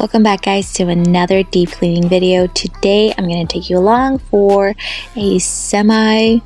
Welcome back, guys, to another deep cleaning video. Today I'm going to take you along for a semi-long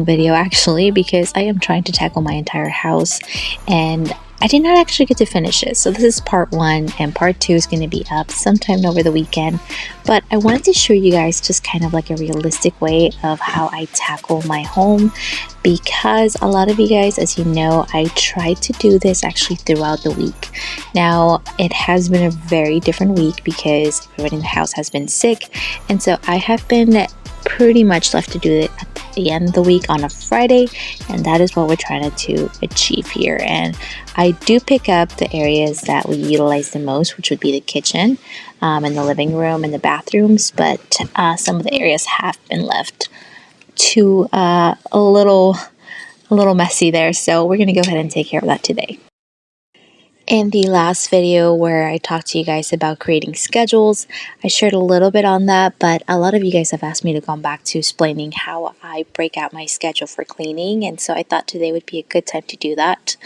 video, actually, because I am trying to tackle my entire house and I did not actually get to finish it. So this is part 1 and part 2 is going to be up sometime over the weekend. But I wanted to show you guys just kind of like a realistic way of how I tackle my home, because a lot of you guys, as you know, I try to do this actually throughout the week. Now, it has been a very different week because everybody in the house has been sick, and so I have been pretty much left to do it at the end of the week on a Friday, and that is what we're trying to achieve here. And I do pick up the areas that we utilize the most, which would be the kitchen and the living room and the bathrooms, but some of the areas have been left to a little messy there, so we're gonna go ahead and take care of that today. In the last video where I talked to you guys about creating schedules, I shared a little bit on that, but a lot of you guys have asked me to come back to explaining how I break out my schedule for cleaning, and so I thought today would be a good time to do that.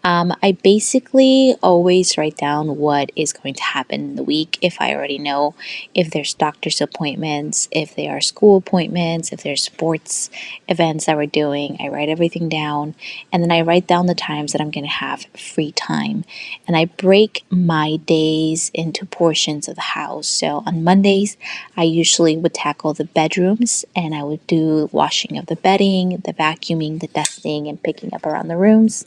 I basically always write down what is going to happen in the week if I already know. If there's doctor's appointments, if there are school appointments, if there's sports events that we're doing, I write everything down, and then I write down the times that I'm going to have free time. And I break my days into portions of the house. So on Mondays, I usually would tackle the bedrooms, and I would do washing of the bedding, the vacuuming, the dusting, and picking up around the rooms.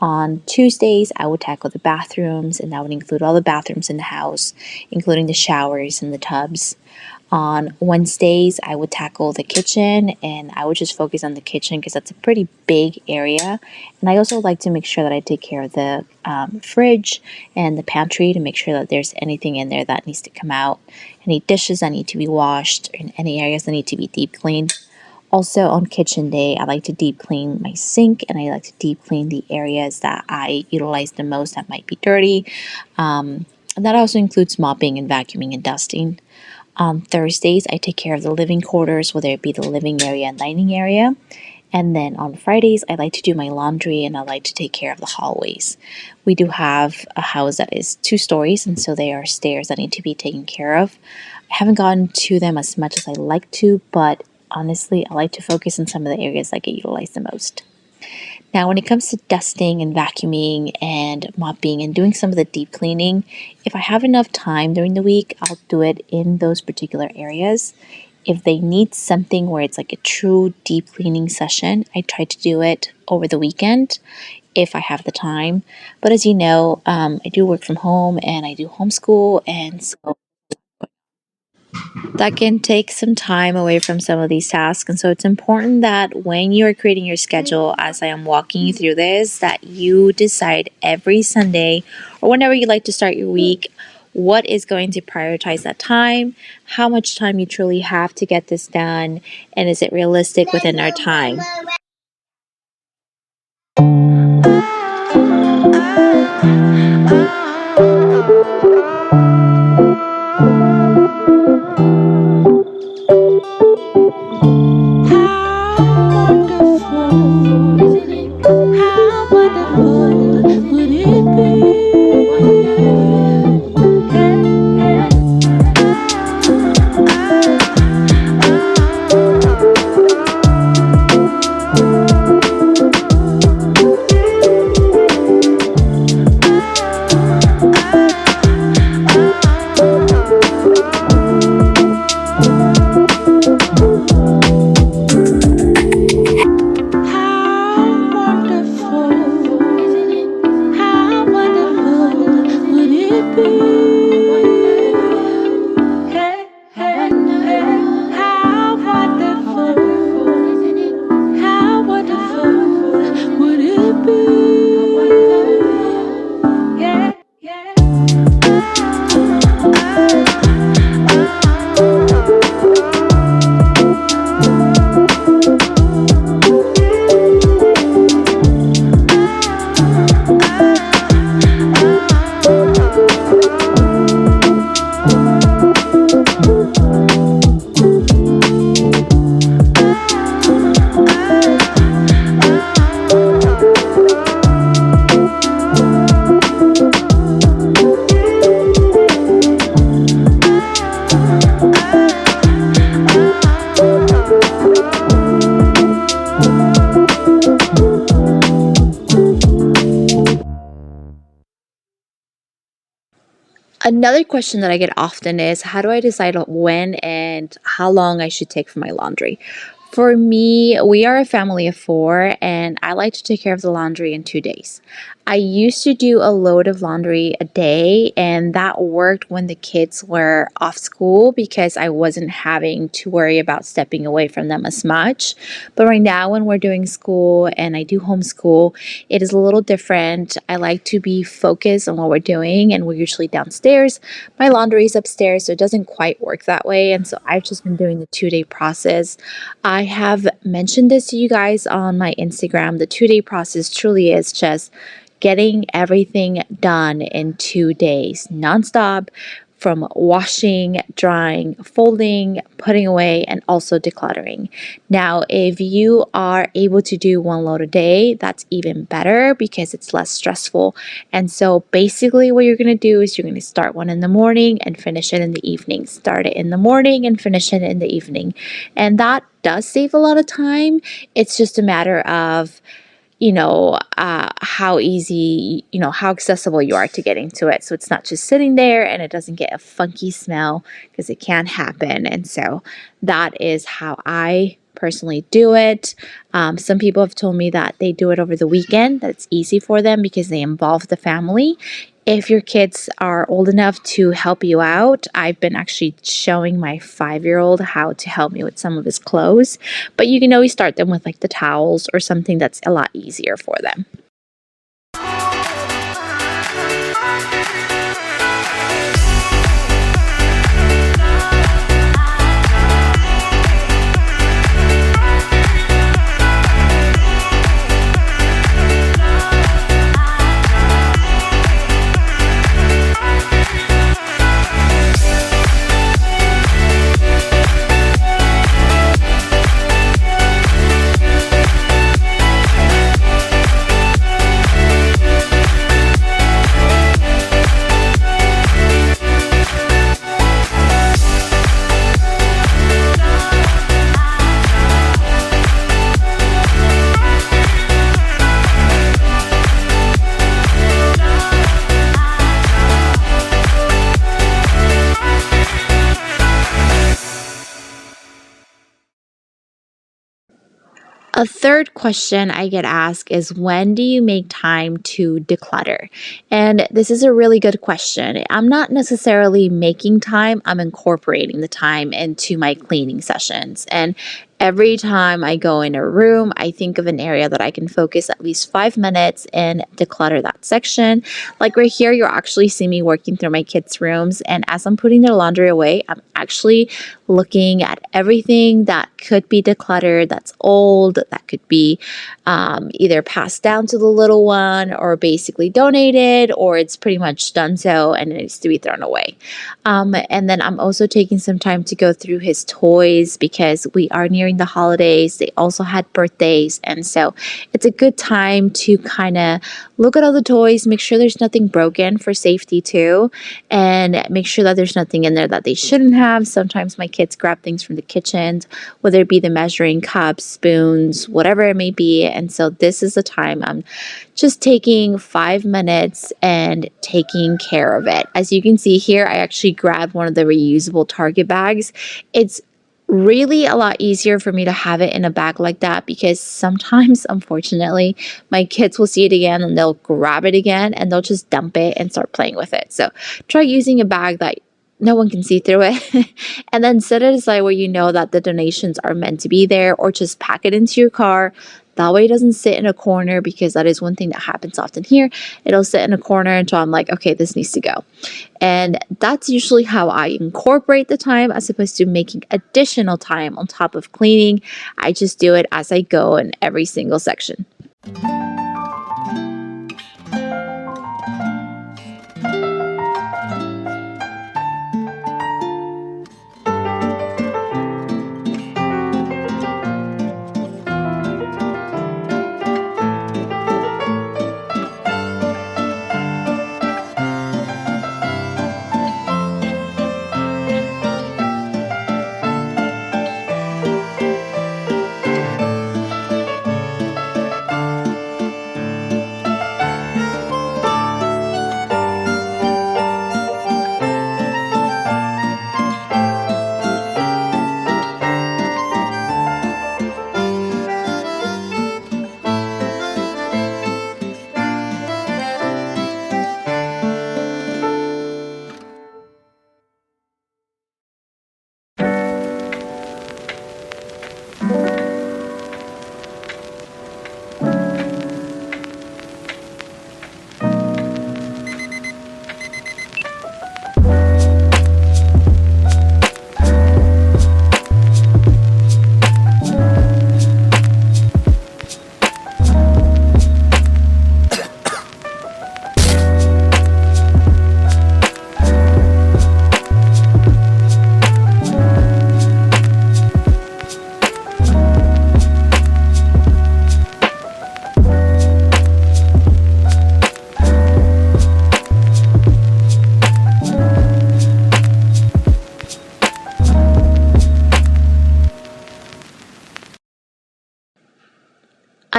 On Tuesdays, I would tackle the bathrooms, and that would include all the bathrooms in the house, including the showers and the tubs. On Wednesdays, I would tackle the kitchen, and I would just focus on the kitchen because that's a pretty big area. And I also like to make sure that I take care of the fridge and the pantry to make sure that there's anything in there that needs to come out, any dishes that need to be washed, and any areas that need to be deep cleaned. Also on kitchen day, I like to deep clean my sink, and I like to deep clean the areas that I utilize the most that might be dirty. And that also includes mopping and vacuuming and dusting. On Thursdays, I take care of the living quarters, whether it be the living area and dining area. And then on Fridays, I like to do my laundry, and I like to take care of the hallways. We do have a house that is 2 stories, and so there are stairs that need to be taken care of. I haven't gotten to them as much as I like to, but honestly, I like to focus on some of the areas that get utilized the most. Now, when it comes to dusting and vacuuming and mopping and doing some of the deep cleaning, if I have enough time during the week, I'll do it in those particular areas. If they need something where it's like a true deep cleaning session, I try to do it over the weekend if I have the time. But as you know, I do work from home and I do homeschool, and so that can take some time away from some of these tasks. And so it's important that when you're creating your schedule, as I am walking you through this, that you decide every Sunday or whenever you like to start your week, what is going to prioritize that time, how much time you truly have to get this done, and is it realistic within our time. Another question that I get often is how do I decide when and how long I should take for my laundry? For me, we are a family of four, and I like to take care of the laundry in 2 days. I used to do a load of laundry a day, and that worked when the kids were off school because I wasn't having to worry about stepping away from them as much. But right now, when we're doing school and I do homeschool, it is a little different. I like to be focused on what we're doing, and we're usually downstairs. My laundry is upstairs, so it doesn't quite work that way. And so I've just been doing the 2 day process. I have mentioned this to you guys on my Instagram. The 2 day process truly is just getting everything done in 2 days, nonstop, from washing, drying, folding, putting away, and also decluttering. Now, if you are able to do one load a day, that's even better because it's less stressful. And so basically what you're going to do is you're going to start one in the morning and finish it in the evening. Start it in the morning and finish it in the evening. And that does save a lot of time. It's just a matter of how easy, how accessible you are to getting to it. So it's not just sitting there and it doesn't get a funky smell because it can happen. And so that is how I personally do it. Some people have told me that they do it over the weekend. That's easy for them because they involve the family. If your kids are old enough to help you out, I've been actually showing my 5-year-old how to help me with some of his clothes. But you can always start them with like the towels or something that's a lot easier for them. A third question I get asked is when do you make time to declutter? And this is a really good question. I'm not necessarily making time, I'm incorporating the time into my cleaning sessions. And every time I go in a room, I think of an area that I can focus at least 5 minutes and declutter that section. Like right here, you'll actually see me working through my kids' rooms. And as I'm putting their laundry away, I'm actually looking at everything that could be decluttered, that's old, that could be either passed down to the little one or basically donated, or it's pretty much done so and it needs to be thrown away. And then I'm also taking some time to go through his toys because we are nearing the holidays. They also had birthdays. And so it's a good time to kind of look at all the toys, make sure there's nothing broken for safety too, and make sure that there's nothing in there that they shouldn't have. Sometimes my kids grab things from the kitchen, whether it be the measuring cups, spoons, whatever it may be. And so this is the time I'm just taking 5 minutes and taking care of it. As you can see here, I actually grabbed one of the reusable Target bags. It's really a lot easier for me to have it in a bag like that because sometimes, unfortunately, my kids will see it again and they'll grab it again and they'll just dump it and start playing with it. So try using a bag that no one can see through it and then set it aside where you know that the donations are meant to be there, or just pack it into your car. That way it doesn't sit in a corner, because that is one thing that happens often here. It'll sit in a corner until I'm like, okay, this needs to go. And that's usually how I incorporate the time, as opposed to making additional time on top of cleaning. I just do it as I go in every single section.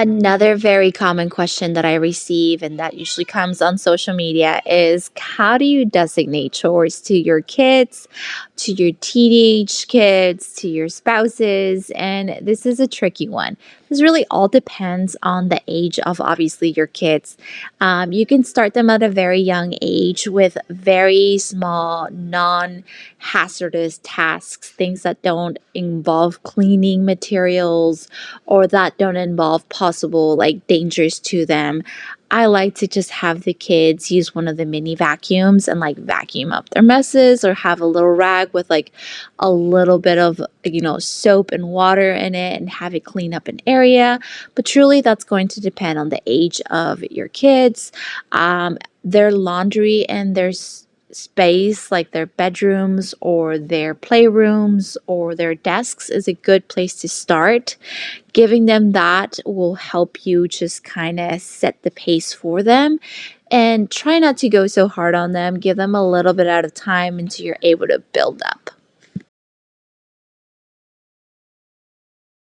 Another very common question that I receive, and that usually comes on social media, is how do you designate chores to your kids, to your teenage kids, to your spouses? And this is a tricky one. This really all depends on the age of obviously your kids. You can start them at a very young age with very small, non hazardous tasks, things that don't involve cleaning materials or that don't involve possible like dangers to them. I like to just have the kids use one of the mini vacuums and like vacuum up their messes or have a little rag with like a little bit of, soap and water in it and have it clean up an area. But truly, that's going to depend on the age of your kids, their laundry and their space, like their bedrooms or their playrooms or their desks, is a good place to start. Giving them that will help you just kind of set the pace for them and try not to go so hard on them. Give them a little bit at a time until you're able to build up.